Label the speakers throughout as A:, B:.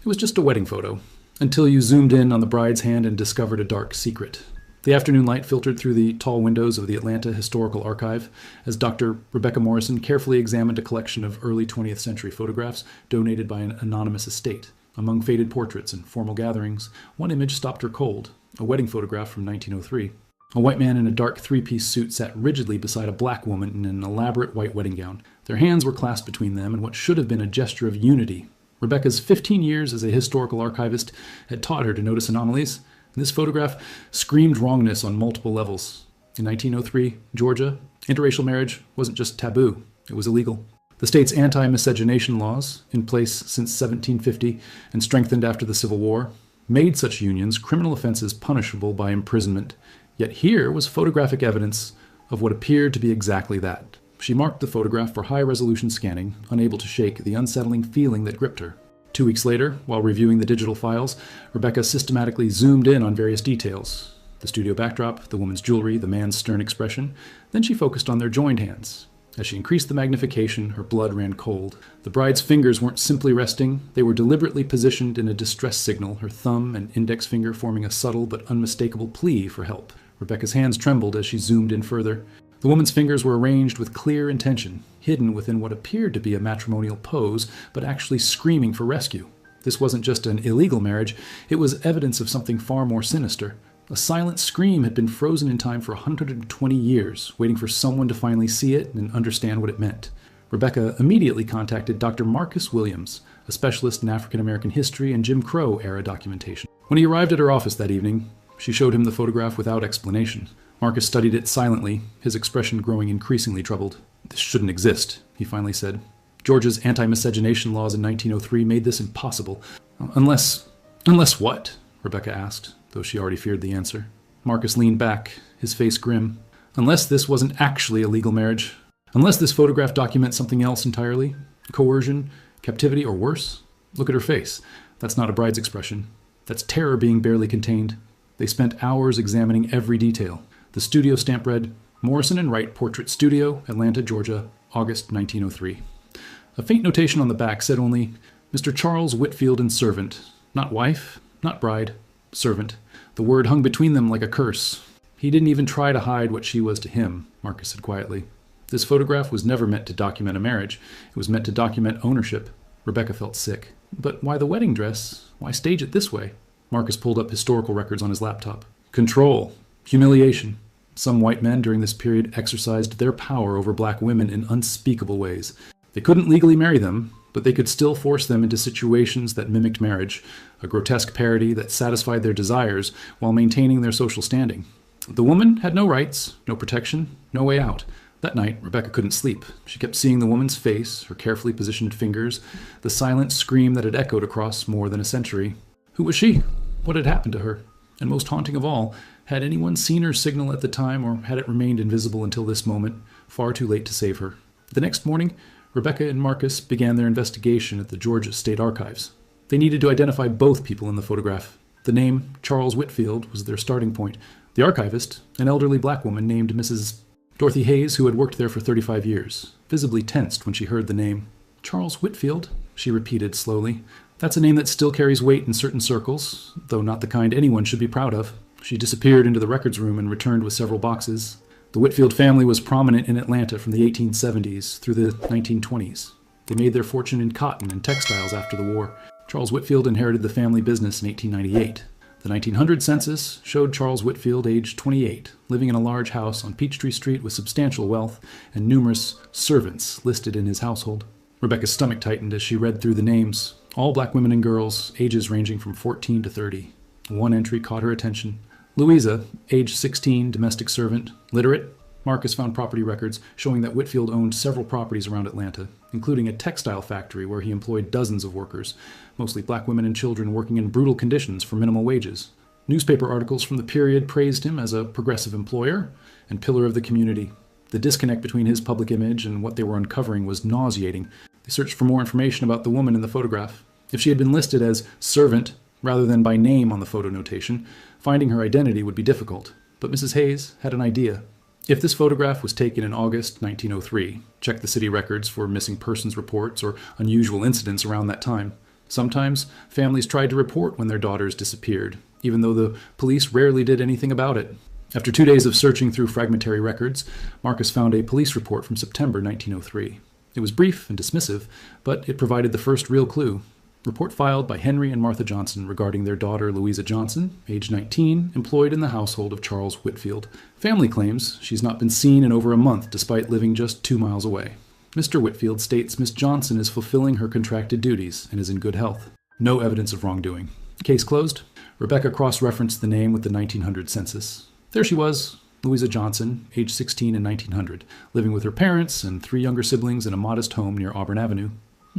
A: It was just a wedding photo, until you zoomed in on the bride's hand and discovered a dark secret. The afternoon light filtered through the tall windows of the Atlanta Historical Archive as Dr. Rebecca Morrison carefully examined a collection of early 20th century photographs donated by an anonymous estate. Among faded portraits and formal gatherings, one image stopped her cold, a wedding photograph from 1903. A white man in a dark three-piece suit sat rigidly beside a black woman in an elaborate white wedding gown. Their hands were clasped between them in what should have been a gesture of unity. Rebecca's 15 years as a historical archivist had taught her to notice anomalies. This photograph screamed wrongness on multiple levels. In 1903, Georgia, interracial marriage wasn't just taboo, it was illegal. The state's anti-miscegenation laws, in place since 1750 and strengthened after the Civil War, made such unions criminal offenses punishable by imprisonment. Yet here was photographic evidence of what appeared to be exactly that. She marked the photograph for high-resolution scanning, unable to shake the unsettling feeling that gripped her. 2 weeks later, while reviewing the digital files, Rebecca systematically zoomed in on various details. The studio backdrop, the woman's jewelry, the man's stern expression. Then she focused on their joined hands. As she increased the magnification, her blood ran cold. The bride's fingers weren't simply resting, they were deliberately positioned in a distress signal, her thumb and index finger forming a subtle but unmistakable plea for help. Rebecca's hands trembled as she zoomed in further. The woman's fingers were arranged with clear intention, hidden within what appeared to be a matrimonial pose, but actually screaming for rescue. This wasn't just an illegal marriage, it was evidence of something far more sinister. A silent scream had been frozen in time for 120 years, waiting for someone to finally see it and understand what it meant. Rebecca immediately contacted Dr. Marcus Williams, a specialist in African American history and Jim Crow-era documentation. When he arrived at her office that evening, she showed him the photograph without explanation. Marcus studied it silently, his expression growing increasingly troubled. "This shouldn't exist," he finally said. "Georgia's anti-miscegenation laws in 1903 made this impossible. Unless what?" Rebecca asked, though she already feared the answer. Marcus leaned back, his face grim. "Unless this wasn't actually a legal marriage. Unless this photograph documents something else entirely. Coercion, captivity, or worse. Look at her face. That's not a bride's expression. That's terror being barely contained." They spent hours examining every detail. The studio stamp read, "Morrison and Wright Portrait Studio, Atlanta, Georgia, August 1903. A faint notation on the back said only, "Mr. Charles Whitfield and servant." Not wife, not bride, servant. The word hung between them like a curse. "He didn't even try to hide what she was to him," Marcus said quietly. This photograph was never meant to document a marriage. It was meant to document ownership. Rebecca felt sick. But why the wedding dress? Why stage it this way? Marcus pulled up historical records on his laptop. Control. Humiliation. Some white men during this period exercised their power over black women in unspeakable ways. They couldn't legally marry them, but they could still force them into situations that mimicked marriage, a grotesque parody that satisfied their desires while maintaining their social standing. The woman had no rights, no protection, no way out. That night, Rebecca couldn't sleep. She kept seeing the woman's face, her carefully positioned fingers, the silent scream that had echoed across more than a century. Who was she? What had happened to her? And most haunting of all, had anyone seen her signal at the time, or had it remained invisible until this moment, far too late to save her? The next morning, Rebecca and Marcus began their investigation at the Georgia State Archives. They needed to identify both people in the photograph. The name Charles Whitfield was their starting point. The archivist, an elderly black woman named Mrs. Dorothy Hayes, who had worked there for 35 years, visibly tensed when she heard the name. "Charles Whitfield," she repeated slowly. "That's a name that still carries weight in certain circles, though not the kind anyone should be proud of." She disappeared into the records room and returned with several boxes. The Whitfield family was prominent in Atlanta from the 1870s through the 1920s. They made their fortune in cotton and textiles after the war. Charles Whitfield inherited the family business in 1898. The 1900 census showed Charles Whitfield, aged 28, living in a large house on Peachtree Street with substantial wealth and numerous servants listed in his household. Rebecca's stomach tightened as she read through the names. All black women and girls, ages ranging from 14 to 30. One entry caught her attention. Louisa, age 16, domestic servant, literate. Marcus found property records showing that Whitfield owned several properties around Atlanta, including a textile factory where he employed dozens of workers, mostly black women and children working in brutal conditions for minimal wages. Newspaper articles from the period praised him as a progressive employer and pillar of the community. The disconnect between his public image and what they were uncovering was nauseating. They searched for more information about the woman in the photograph. If she had been listed as servant rather than by name on the photo notation, finding her identity would be difficult. But Mrs. Hayes had an idea. If this photograph was taken in August 1903, check the city records for missing persons reports or unusual incidents around that time. Sometimes families tried to report when their daughters disappeared, even though the police rarely did anything about it. After 2 days of searching through fragmentary records, Marcus found a police report from September 1903. It was brief and dismissive, but it provided the first real clue. Report filed by Henry and Martha Johnson regarding their daughter Louisa Johnson, age 19, employed in the household of Charles Whitfield. Family claims she's not been seen in over a month despite living just 2 miles away. Mr. Whitfield states Miss Johnson is fulfilling her contracted duties and is in good health. No evidence of wrongdoing. Case closed. Rebecca cross-referenced the name with the 1900 census. There she was, Louisa Johnson, age 16 in 1900, living with her parents and 3 younger siblings in a modest home near Auburn Avenue.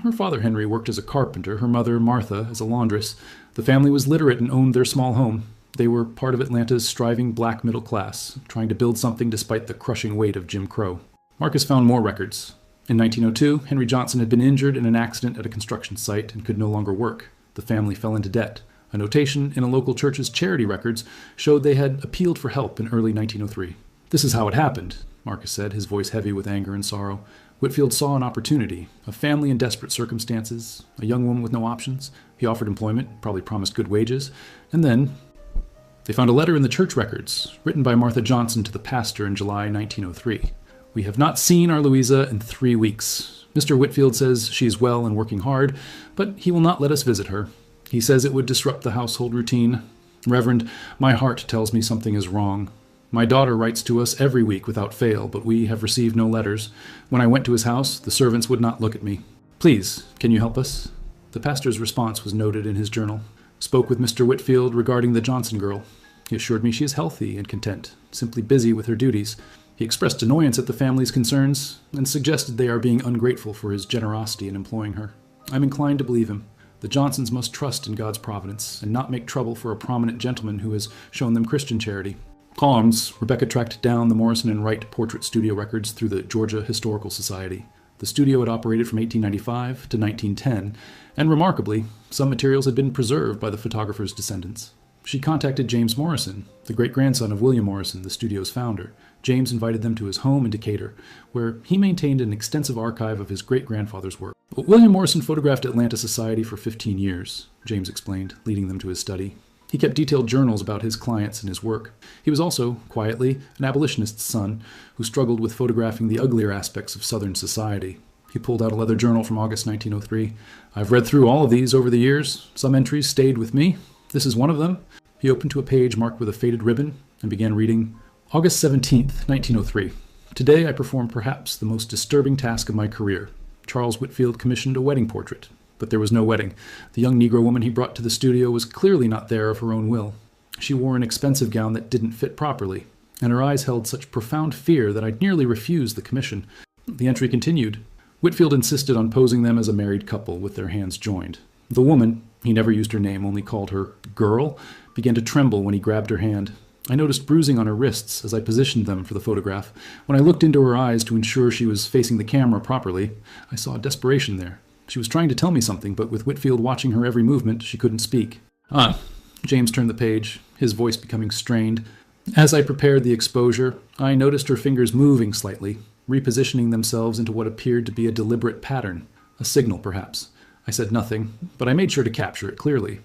A: Her father, Henry, worked as a carpenter, her mother, Martha, as a laundress. The family was literate and owned their small home. They were part of Atlanta's striving black middle class, trying to build something despite the crushing weight of Jim Crow. Marcus found more records. In 1902, Henry Johnson had been injured in an accident at a construction site and could no longer work. The family fell into debt. A notation in a local church's charity records showed they had appealed for help in early 1903. This is how it happened, Marcus said, his voice heavy with anger and sorrow. Whitfield saw an opportunity, a family in desperate circumstances, a young woman with no options. He offered employment, probably promised good wages, and then they found a letter in the church records, written by Martha Johnson to the pastor in July 1903. We have not seen our Louisa in 3 weeks. Mr. Whitfield says she is well and working hard, but he will not let us visit her. He says it would disrupt the household routine. Reverend, my heart tells me something is wrong. My daughter writes to us every week without fail, but we have received no letters. When I went to his house, the servants would not look at me. Please, can you help us? The pastor's response was noted in his journal. Spoke with Mr. Whitfield regarding the Johnson girl. He assured me she is healthy and content, simply busy with her duties. He expressed annoyance at the family's concerns and suggested they are being ungrateful for his generosity in employing her. I'm inclined to believe him. The Johnsons must trust in God's providence and not make trouble for a prominent gentleman who has shown them Christian charity. Columns, Rebecca tracked down the Morrison and Wright portrait studio records through the Georgia Historical Society. The studio had operated from 1895 to 1910, and remarkably, some materials had been preserved by the photographer's descendants. She contacted James Morrison, the great-grandson of William Morrison, the studio's founder. James invited them to his home in Decatur, where he maintained an extensive archive of his great-grandfather's work. William Morrison photographed Atlanta society for 15 years, James explained, leading them to his study. He kept detailed journals about his clients and his work. He was also, quietly, an abolitionist's son who struggled with photographing the uglier aspects of Southern society. He pulled out a leather journal from August 1903. I've read through all of these over the years. Some entries stayed with me. This is one of them. He opened to a page marked with a faded ribbon and began reading, August 17th, 1903. Today I performed perhaps the most disturbing task of my career. Charles Whitfield commissioned a wedding portrait. But there was no wedding. The young Negro woman he brought to the studio was clearly not there of her own will. She wore an expensive gown that didn't fit properly, and her eyes held such profound fear that I nearly refused the commission. The entry continued. Whitfield insisted on posing them as a married couple with their hands joined. The woman, he never used her name, only called her girl, began to tremble when he grabbed her hand. I noticed bruising on her wrists as I positioned them for the photograph. When I looked into her eyes to ensure she was facing the camera properly, I saw desperation there. She was trying to tell me something, but with Whitfield watching her every movement, she couldn't speak. James turned the page, his voice becoming strained. As I prepared the exposure, I noticed her fingers moving slightly, repositioning themselves into what appeared to be a deliberate pattern, a signal perhaps. I said nothing, but I made sure to capture it clearly.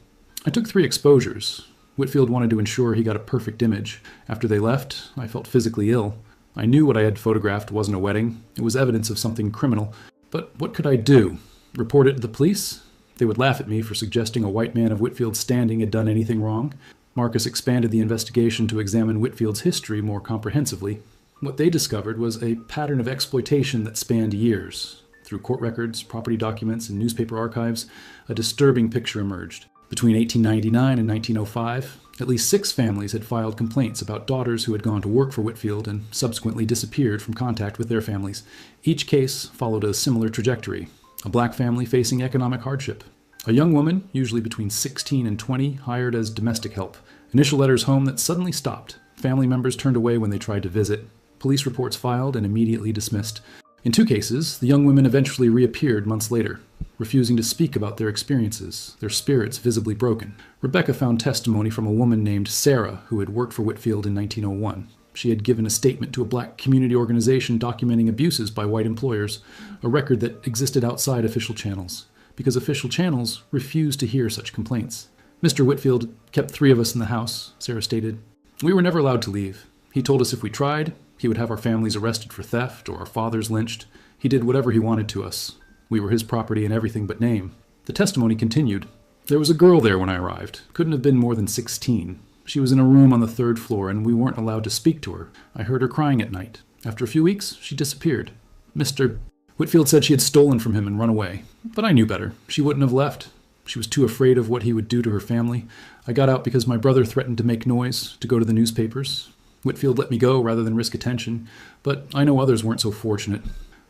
A: I took 3 exposures. Whitfield wanted to ensure he got a perfect image. After they left, I felt physically ill. I knew what I had photographed wasn't a wedding. It was evidence of something criminal. But what could I do? Report it to the police? They would laugh at me for suggesting a white man of Whitfield's standing had done anything wrong. Marcus expanded the investigation to examine Whitfield's history more comprehensively. What they discovered was a pattern of exploitation that spanned years. Through court records, property documents, and newspaper archives, a disturbing picture emerged. Between 1899 and 1905, at least 6 families had filed complaints about daughters who had gone to work for Whitfield and subsequently disappeared from contact with their families. Each case followed a similar trajectory. A black family facing economic hardship. A young woman, usually between 16 and 20, hired as domestic help. Initial letters home that suddenly stopped. Family members turned away when they tried to visit. Police reports filed and immediately dismissed. In 2 cases, the young women eventually reappeared months later, refusing to speak about their experiences, their spirits visibly broken. Rebecca found testimony from a woman named Sarah who had worked for Whitfield in 1901. She had given a statement to a black community organization documenting abuses by white employers, a record that existed outside official channels. because official channels refused to hear such complaints. Mr. Whitfield kept 3 of us in the house, Sarah stated. We were never allowed to leave. He told us if we tried, he would have our families arrested for theft or our fathers lynched. He did whatever he wanted to us. We were his property in everything but name. The testimony continued. There was a girl there when I arrived. Couldn't have been more than 16. She was in a room on the 3rd floor, and we weren't allowed to speak to her. I heard her crying at night. After a few weeks, she disappeared. Mr. Whitfield said she had stolen from him and run away. But I knew better. She wouldn't have left. She was too afraid of what he would do to her family. I got out because my brother threatened to make noise, to go to the newspapers. Whitfield let me go rather than risk attention, but I know others weren't so fortunate.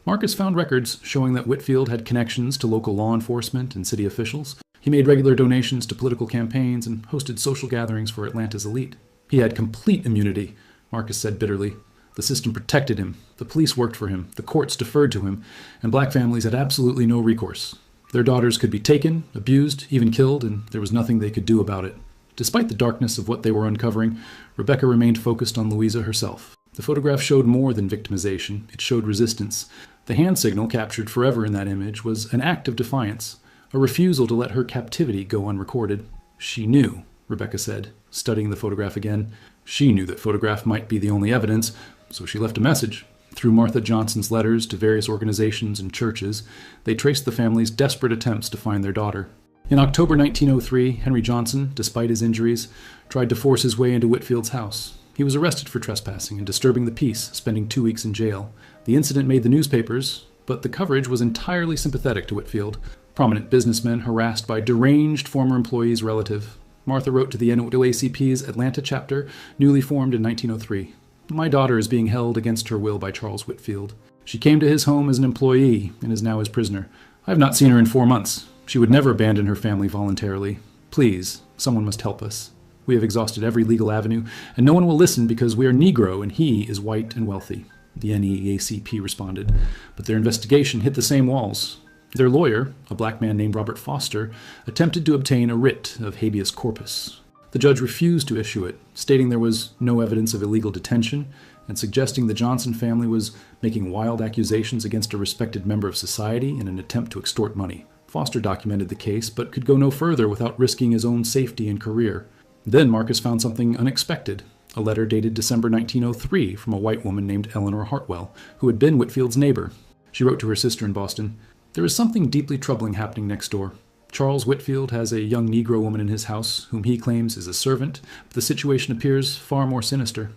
A: Marcus found records showing that Whitfield had connections to local law enforcement and city officials. He made regular donations to political campaigns and hosted social gatherings for Atlanta's elite. He had complete immunity, Marcus said bitterly. The system protected him, the police worked for him, the courts deferred to him, and black families had absolutely no recourse. Their daughters could be taken, abused, even killed, and there was nothing they could do about it. Despite the darkness of what they were uncovering, Rebecca remained focused on Louisa herself. The photograph showed more than victimization. It showed resistance. The hand signal captured forever in that image was an act of defiance, a refusal to let her captivity go unrecorded. She knew, Rebecca said, studying the photograph again. She knew that photograph might be the only evidence, so she left a message. Through Martha Johnson's letters to various organizations and churches, they traced the family's desperate attempts to find their daughter. In October 1903, Henry Johnson, despite his injuries, tried to force his way into Whitfield's house. He was arrested for trespassing and disturbing the peace, spending 2 weeks in jail. The incident made the newspapers, but the coverage was entirely sympathetic to Whitfield. Prominent businessmen harassed by deranged former employees' relative. Martha wrote to the NAACP's Atlanta chapter, newly formed in 1903. My daughter is being held against her will by Charles Whitfield. She came to his home as an employee and is now his prisoner. I have not seen her in 4 months. She would never abandon her family voluntarily. Please, someone must help us. We have exhausted every legal avenue, and no one will listen because we are Negro and he is white and wealthy. The NAACP responded, but their investigation hit the same walls. Their lawyer, a black man named Robert Foster, attempted to obtain a writ of habeas corpus. The judge refused to issue it, stating there was no evidence of illegal detention and suggesting the Johnson family was making wild accusations against a respected member of society in an attempt to extort money. Foster documented the case, but could go no further without risking his own safety and career. Then Marcus found something unexpected, a letter dated December 1903 from a white woman named Eleanor Hartwell, who had been Whitfield's neighbor. She wrote to her sister in Boston, "There is something deeply troubling happening next door. Charles Whitfield has a young Negro woman in his house, whom he claims is a servant, but the situation appears far more sinister.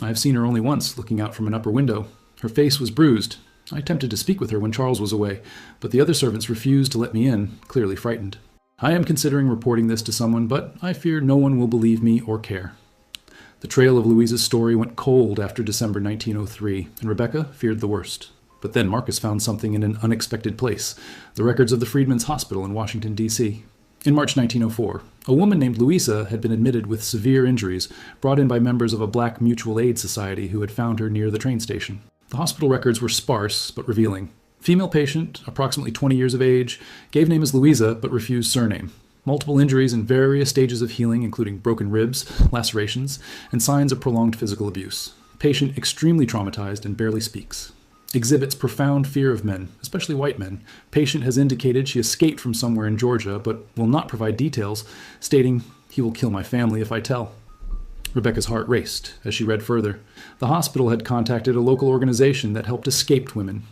A: I have seen her only once, looking out from an upper window. Her face was bruised. I attempted to speak with her when Charles was away, but the other servants refused to let me in, clearly frightened. I am considering reporting this to someone, but I fear no one will believe me or care." The trail of Louisa's story went cold after December 1903, and Rebecca feared the worst. But then Marcus found something in an unexpected place, the records of the Freedmen's Hospital in Washington, D.C. In March 1904, a woman named Louisa had been admitted with severe injuries brought in by members of a black mutual aid society who had found her near the train station. The hospital records were sparse but revealing. Female patient, approximately 20 years of age, gave name as Louisa but refused surname. Multiple injuries in various stages of healing, including broken ribs, lacerations, and signs of prolonged physical abuse. Patient extremely traumatized and barely speaks. Exhibits profound fear of men, especially white men. Patient has indicated she escaped from somewhere in Georgia, but will not provide details, stating, "He will kill my family if I tell." Rebecca's heart raced as she read further. The hospital had contacted a local organization that helped escaped women,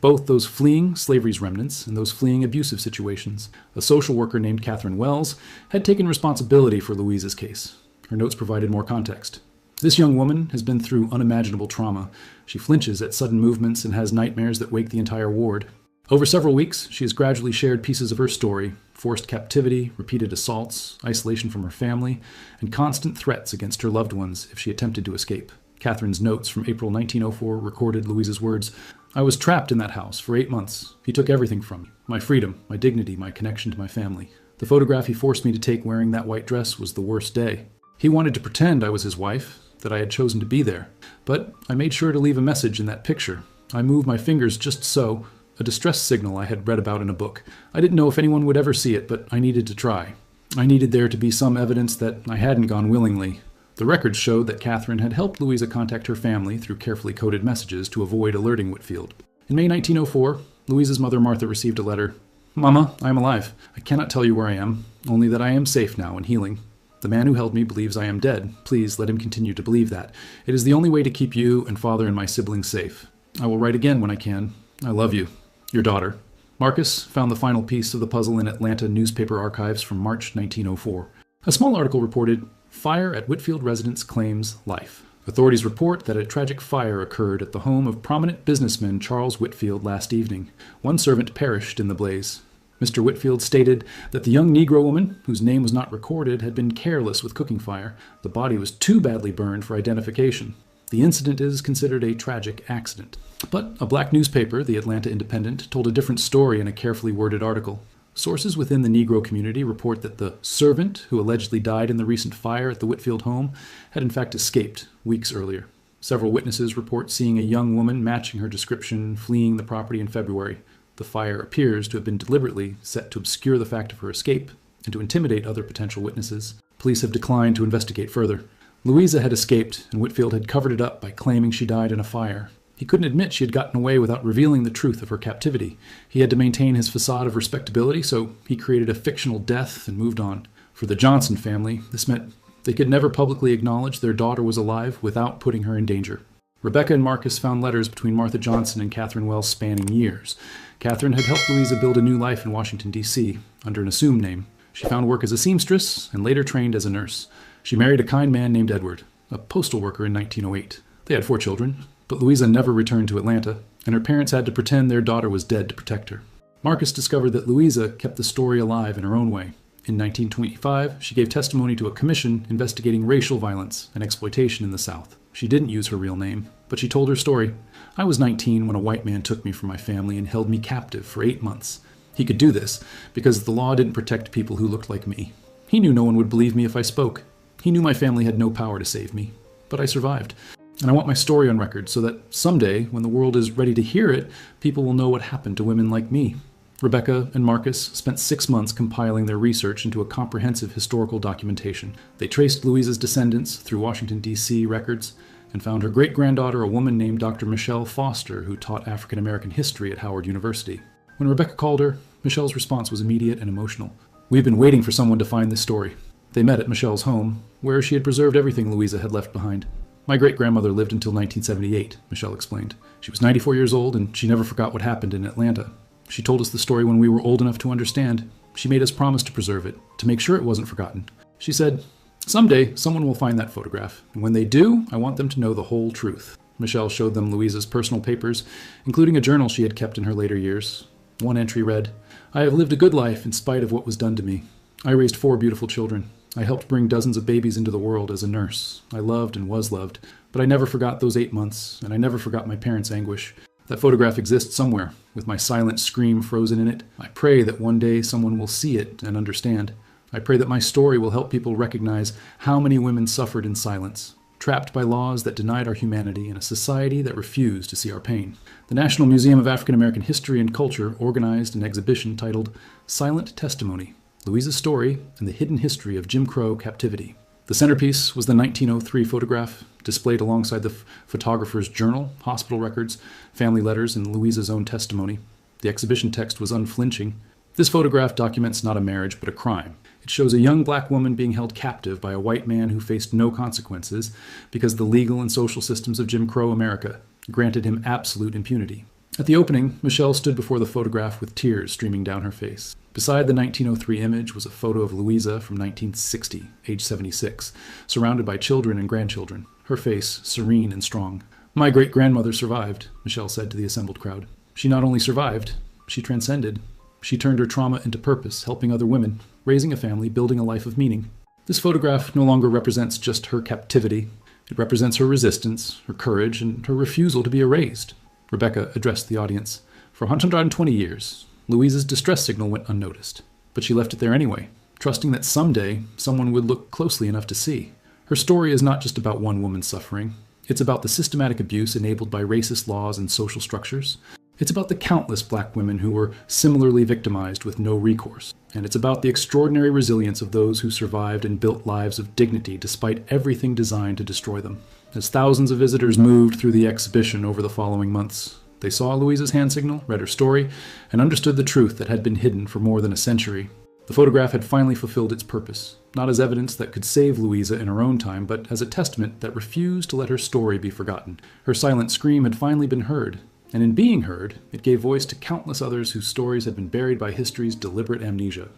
A: both those fleeing slavery's remnants and those fleeing abusive situations. A social worker named Catherine Wells had taken responsibility for Louisa's case. Her notes provided more context. This young woman has been through unimaginable trauma. She flinches at sudden movements and has nightmares that wake the entire ward. Over several weeks, she has gradually shared pieces of her story: forced captivity, repeated assaults, isolation from her family, and constant threats against her loved ones if she attempted to escape. Catherine's notes from April 1904 recorded Louisa's words, "I was trapped in that house for 8 months. He took everything from me, my freedom, my dignity, my connection to my family. The photograph he forced me to take wearing that white dress was the worst day. He wanted to pretend I was his wife, that I had chosen to be there. But I made sure to leave a message in that picture. I moved my fingers just so, a distress signal I had read about in a book. I didn't know if anyone would ever see it, but I needed to try. I needed there to be some evidence that I hadn't gone willingly." The records showed that Catherine had helped Louisa contact her family through carefully coded messages to avoid alerting Whitfield. In May 1904, Louisa's mother Martha received a letter. Mama, I am alive. I cannot tell you where I am, only that I am safe now and healing. The man who held me believes I am dead. Please let him continue to believe that. It is the only way to keep you and father and my siblings safe. I will write again when I can. I love you. Your daughter. Marcus found the final piece of the puzzle in Atlanta newspaper archives from March 1904. A small article reported, "Fire at Whitfield residence claims life." Authorities report that a tragic fire occurred at the home of prominent businessman Charles Whitfield last evening. One servant perished in the blaze. Mr. Whitfield stated that the young Negro woman, whose name was not recorded, had been careless with cooking fire. The body was too badly burned for identification. The incident is considered a tragic accident. But a black newspaper, the Atlanta Independent, told a different story in a carefully worded article. Sources within the Negro community report that the servant, who allegedly died in the recent fire at the Whitfield home, had in fact escaped weeks earlier. Several witnesses report seeing a young woman matching her description fleeing the property in February. The fire appears to have been deliberately set to obscure the fact of her escape and to intimidate other potential witnesses. Police have declined to investigate further. Louisa had escaped, and Whitfield had covered it up by claiming she died in a fire. He couldn't admit she had gotten away without revealing the truth of her captivity. He had to maintain his facade of respectability, so he created a fictional death and moved on. For the Johnson family, this meant they could never publicly acknowledge their daughter was alive without putting her in danger. Rebecca and Marcus found letters between Martha Johnson and Catherine Wells spanning years. Catherine had helped Louisa build a new life in Washington, D.C., under an assumed name. She found work as a seamstress and later trained as a nurse. She married a kind man named Edward, a postal worker in 1908. They had 4 children, but Louisa never returned to Atlanta, and her parents had to pretend their daughter was dead to protect her. Marcus discovered that Louisa kept the story alive in her own way. In 1925, she gave testimony to a commission investigating racial violence and exploitation in the South. She didn't use her real name, but she told her story. "I was 19 when a white man took me from my family and held me captive for 8 months. He could do this because the law didn't protect people who looked like me. He knew no one would believe me if I spoke. He knew my family had no power to save me. But I survived. And I want my story on record so that someday, when the world is ready to hear it, people will know what happened to women like me." Rebecca and Marcus spent 6 months compiling their research into a comprehensive historical documentation. They traced Louisa's descendants through Washington, D.C. records and found her great-granddaughter, a woman named Dr. Michelle Foster, who taught African American history at Howard University. When Rebecca called her, Michelle's response was immediate and emotional. "We've been waiting for someone to find this story." They met at Michelle's home, where she had preserved everything Louisa had left behind. "My great-grandmother lived until 1978, Michelle explained. "She was 94 years old, and she never forgot what happened in Atlanta. She told us the story when we were old enough to understand. She made us promise to preserve it, to make sure it wasn't forgotten. She said, 'Someday, someone will find that photograph, and when they do, I want them to know the whole truth.'" Michelle showed them Louisa's personal papers, including a journal she had kept in her later years. One entry read, "I have lived a good life in spite of what was done to me. I raised 4 beautiful children. I helped bring dozens of babies into the world as a nurse. I loved and was loved, but I never forgot those 8 months, and I never forgot my parents' anguish. That photograph exists somewhere, with my silent scream frozen in it. I pray that one day someone will see it and understand. I pray that my story will help people recognize how many women suffered in silence, trapped by laws that denied our humanity in a society that refused to see our pain." The National Museum of African American History and Culture organized an exhibition titled "Silent Testimony: Louisa's Story and the Hidden History of Jim Crow Captivity." The centerpiece was the 1903 photograph, displayed alongside the photographer's journal, hospital records, family letters, and Louisa's own testimony. The exhibition text was unflinching. "This photograph documents not a marriage, but a crime. It shows a young black woman being held captive by a white man who faced no consequences because the legal and social systems of Jim Crow America granted him absolute impunity." At the opening, Michelle stood before the photograph with tears streaming down her face. Beside the 1903 image was a photo of Louisa from 1960, age 76, surrounded by children and grandchildren, her face serene and strong. "My great-grandmother survived," Michelle said to the assembled crowd. "She not only survived, she transcended. She turned her trauma into purpose, helping other women, raising a family, building a life of meaning." This photograph no longer represents just her captivity. It represents her resistance, her courage, and her refusal to be erased. Rebecca addressed the audience. "For 120 years, Louisa's distress signal went unnoticed, but she left it there anyway, trusting that someday someone would look closely enough to see. Her story is not just about one woman's suffering. It's about the systematic abuse enabled by racist laws and social structures. It's about the countless black women who were similarly victimized with no recourse. And it's about the extraordinary resilience of those who survived and built lives of dignity despite everything designed to destroy them." As thousands of visitors moved through the exhibition over the following months, They saw Louisa's hand signal, read her story, and understood the truth that had been hidden for more than a century. The photograph had finally fulfilled its purpose, not as evidence that could save Louisa in her own time, but as a testament that refused to let her story be forgotten. Her silent scream had finally been heard, and in being heard, it gave voice to countless others whose stories had been buried by history's deliberate amnesia.